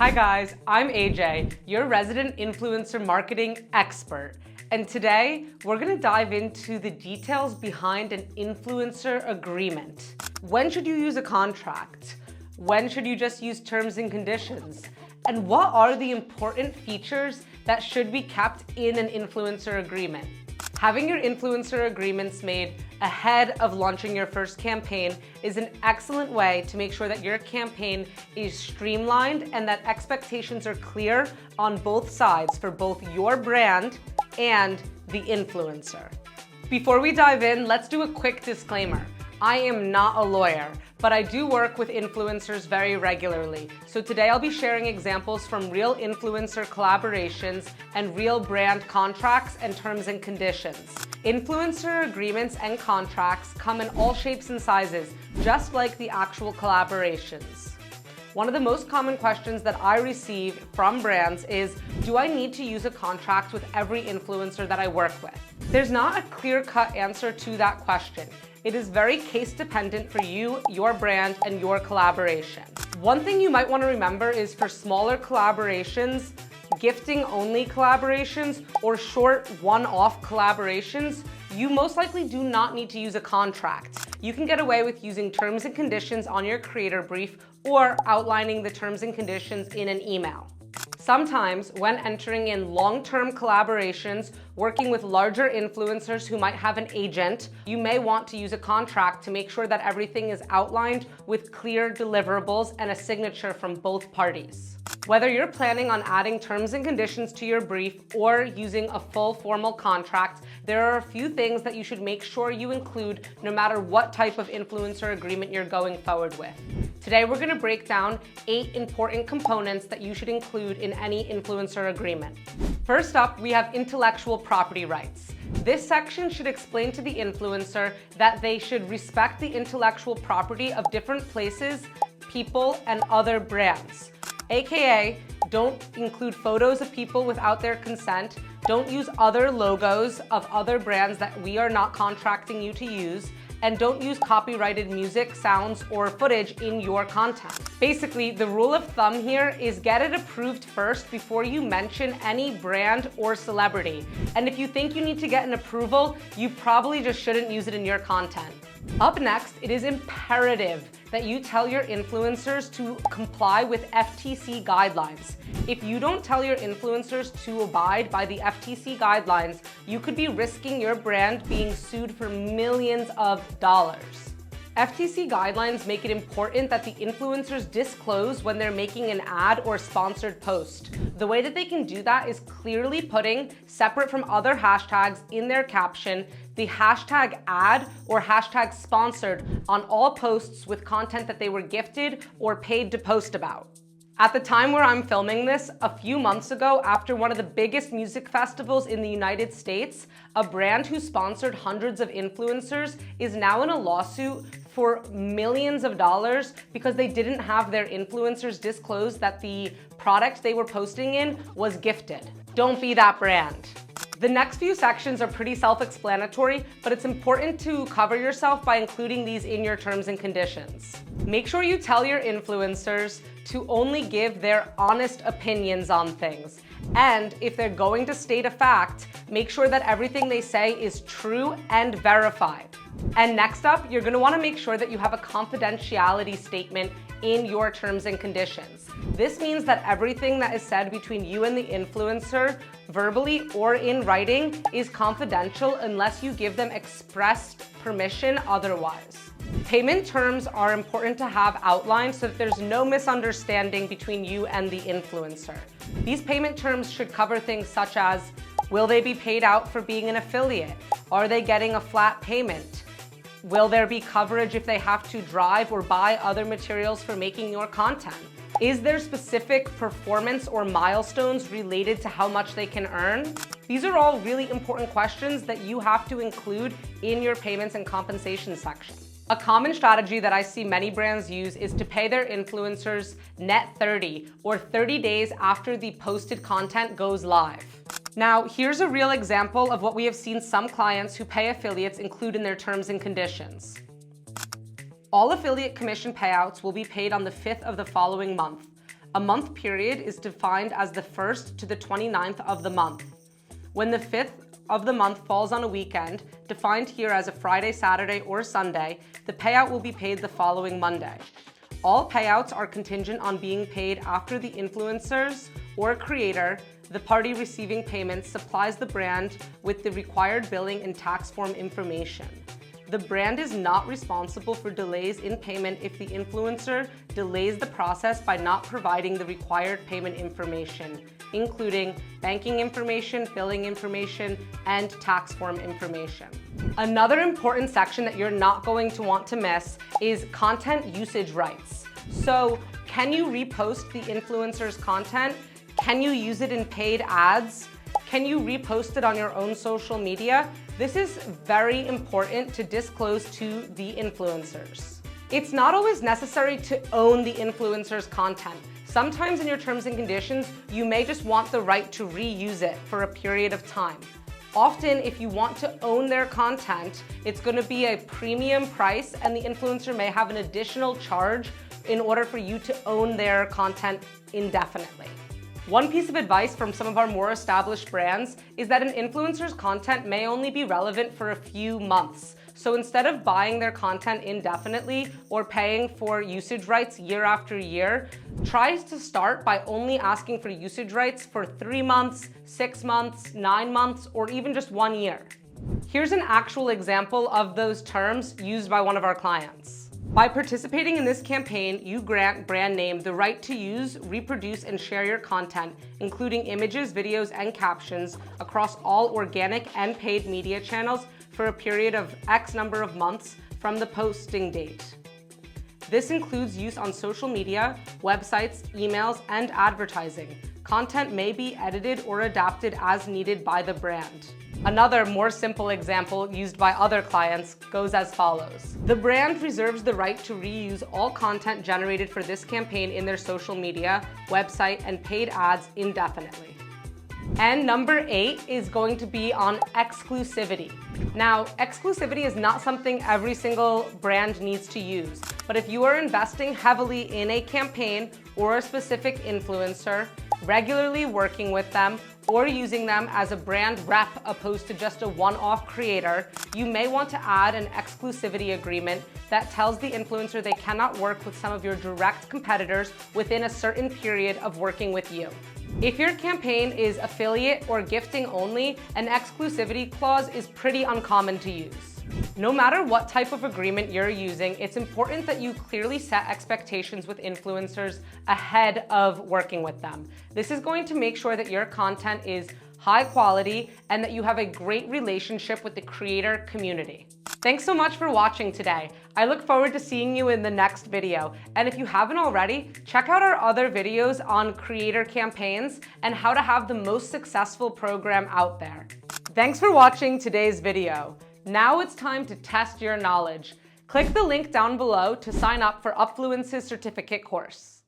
Hi guys, I'm AJ, your resident influencer marketing expert. And today, we're gonna dive into the details behind an influencer agreement. When should you use a contract? When should you just use terms and conditions? And what are the important features that should be kept in an influencer agreement? Having your influencer agreements made ahead of launching your first campaign is an excellent way to make sure that your campaign is streamlined and that expectations are clear on both sides for both your brand and the influencer. Before we dive in, let's do a quick disclaimer. I am not a lawyer, but I do work with influencers very regularly. So today I'll be sharing examples from real influencer collaborations and real brand contracts and terms and conditions. Influencer agreements and contracts come in all shapes and sizes, just like the actual collaborations. One of the most common questions that I receive from brands is, do I need to use a contract with every influencer that I work with? There's not a clear-cut answer to that question. It is very case dependent for you, your brand, and your collaboration. One thing you might want to remember is for smaller collaborations, gifting only collaborations, or short one-off collaborations, you most likely do not need to use a contract. You can get away with using terms and conditions on your creator brief or outlining the terms and conditions in an email. Sometimes, when entering in long-term collaborations, working with larger influencers who might have an agent, you may want to use a contract to make sure that everything is outlined with clear deliverables and a signature from both parties. Whether you're planning on adding terms and conditions to your brief or using a full formal contract, there are a few things that you should make sure you include no matter what type of influencer agreement you're going forward with. Today, we're gonna break down 8 important components that you should include in any influencer agreement. First up, we have intellectual property rights. This section should explain to the influencer that they should respect the intellectual property of different places, people, and other brands. AKA, don't include photos of people without their consent, don't use other logos of other brands that we are not contracting you to use, and don't use copyrighted music, sounds, or footage in your content. Basically, the rule of thumb here is get it approved first before you mention any brand or celebrity. And if you think you need to get an approval, you probably just shouldn't use it in your content. Up next, it is imperative that you tell your influencers to comply with FTC guidelines. If you don't tell your influencers to abide by the FTC guidelines, you could be risking your brand being sued for millions of dollars. FTC guidelines make it important that the influencers disclose when they're making an ad or sponsored post. The way that they can do that is clearly putting, separate from other hashtags in their caption, the hashtag ad or hashtag sponsored on all posts with content that they were gifted or paid to post about. At the time where I'm filming this, a few months ago, after one of the biggest music festivals in the United States, a brand who sponsored hundreds of influencers is now in a lawsuit for millions of dollars because they didn't have their influencers disclose that the product they were posting in was gifted. Don't be that brand. The next few sections are pretty self-explanatory, but it's important to cover yourself by including these in your terms and conditions. Make sure you tell your influencers to only give their honest opinions on things. And if they're going to state a fact, make sure that everything they say is true and verified. And next up, you're gonna wanna make sure that you have a confidentiality statement in your terms and conditions. This means that everything that is said between you and the influencer, verbally or in writing, is confidential unless you give them expressed permission otherwise. Payment terms are important to have outlined so that there's no misunderstanding between you and the influencer. These payment terms should cover things such as, will they be paid out for being an affiliate? Are they getting a flat payment? Will there be coverage if they have to drive or buy other materials for making your content? Is there specific performance or milestones related to how much they can earn? These are all really important questions that you have to include in your payments and compensation section. A common strategy that I see many brands use is to pay their influencers net 30 or 30 days after the posted content goes live. Now, here's a real example of what we have seen some clients who pay affiliates include in their terms and conditions. All affiliate commission payouts will be paid on the 5th of the following month. A month period is defined as the 1st to the 29th of the month. When the 5th of the month falls on a weekend, defined here as a Friday, Saturday, or Sunday, the payout will be paid the following Monday. All payouts are contingent on being paid after the influencers or creator, the party receiving payments, supplies the brand with the required billing and tax form information. The brand is not responsible for delays in payment if the influencer delays the process by not providing the required payment information, including banking information, billing information, and tax form information. Another important section that you're not going to want to miss is content usage rights. So, can you repost the influencer's content? Can you use it in paid ads? Can you repost it on your own social media? This is very important to disclose to the influencers. It's not always necessary to own the influencer's content. Sometimes in your terms and conditions, you may just want the right to reuse it for a period of time. Often, if you want to own their content, it's going to be a premium price and the influencer may have an additional charge in order for you to own their content indefinitely. One piece of advice from some of our more established brands is that an influencer's content may only be relevant for a few months. So instead of buying their content indefinitely or paying for usage rights year after year, try to start by only asking for usage rights for 3 months, 6 months, 9 months, or even just 1 year. Here's an actual example of those terms used by one of our clients. By participating in this campaign, you grant brand name the right to use, reproduce, and share your content, including images, videos, and captions across all organic and paid media channels for a period of X number of months from the posting date. This includes use on social media, websites, emails, and advertising. Content may be edited or adapted as needed by the brand. Another more simple example used by other clients goes as follows. The brand reserves the right to reuse all content generated for this campaign in their social media, website, and paid ads indefinitely. And number 8 is going to be on exclusivity. Now, exclusivity is not something every single brand needs to use, but if you are investing heavily in a campaign or a specific influencer, regularly working with them, or using them as a brand rep opposed to just a one-off creator, you may want to add an exclusivity agreement that tells the influencer they cannot work with some of your direct competitors within a certain period of working with you. If your campaign is affiliate or gifting only, an exclusivity clause is pretty uncommon to use. No matter what type of agreement you're using, it's important that you clearly set expectations with influencers ahead of working with them. This is going to make sure that your content is high quality and that you have a great relationship with the creator community. Thanks so much for watching today. I look forward to seeing you in the next video. And if you haven't already, check out our other videos on creator campaigns and how to have the most successful program out there. Thanks for watching today's video. Now it's time to test your knowledge. Click the link down below to sign up for Upfluence's certificate course.